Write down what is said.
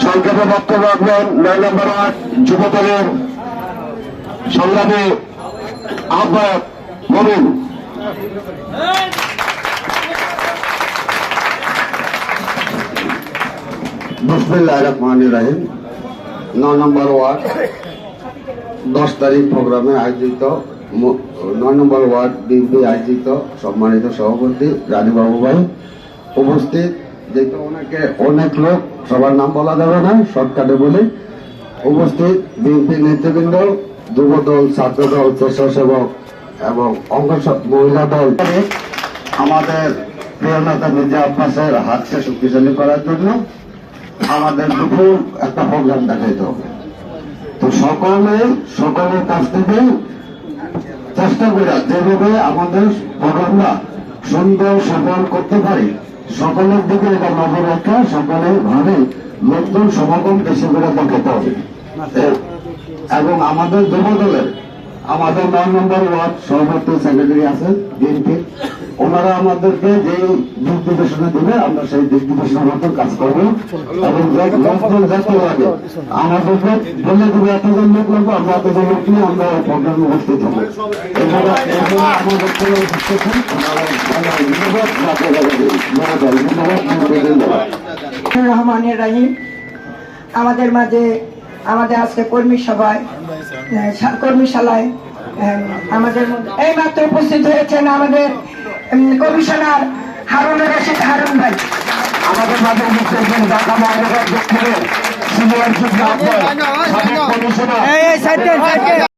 সংক্ষেপে বক্তব্য রাখবেন 9 নম্বর ওয়ার্ড যুবদলের সংগ্রামী আহ্বায়ক মমিন। বিসমিল্লাহির রহমানির রহিম। 9 নম্বর ওয়ার্ড 10 তারিখ প্রোগ্রামে আয়োজিত 9 নম্বর ওয়ার্ড বিএনপি আয়োজিত সম্মানিত সভাপতি রানীবাবু ভাই উপস্থিত, যেহেতু অনেক লোক, সবার নাম বলা যাবে না, শর্টকাটে বলে উপস্থিত বিএনপি নেতৃবৃন্দ, যুবদল, ছাত্রদল, স্বেচ্ছাসেবক এবং অঙ্গ মহিলা দল, আমাদের প্রিয় নেতা মির্জা আব্বাসের হাতকে শক্তিশালী করার জন্য আমাদের দুপুর একটা প্রোগ্রাম দেখাইতে হবে। তো সকলের কাছ থেকে চেষ্টা করে যেভাবে আমাদের প্রোগ্রামটা সুন্দর সফল করতে পারি, সকলের দিকে এটা নজর রাখা, সকলের ভাবে লোকজন সমাগম বেশি করে দেখাতে হবে। এবং আমাদের যুবদলের আমাদের 9 নম্বর ওয়ার্ড সভাপতি সেক্রেটারি আছেন বিএনপি, ওনারা আমাদেরকে যে দিক নির্দেশনা দিবে আমরা সেই দিক নির্দেশনার মতো কাজ করবো। এবং লোকজন যত লাগে আমাদেরকে বলে দেবে এতজন লোক লাগবে, আমরা এতজন লোক নিয়ে আমরা প্রোগ্রামে উপস্থিত হবো। রহমানির রহিম। আমাদের মাঝে আমাদের আজকে কর্মীশালায় আমাদের এই মাত্র উপস্থিত হয়েছেন আমাদের কমিশনার হারুন রশিদ হারুন ভাই। আমাদের মাঝে উপস্থিত হয়েছেন ঢাকা মহানগর দক্ষিণের সিনিয়র কমিশনার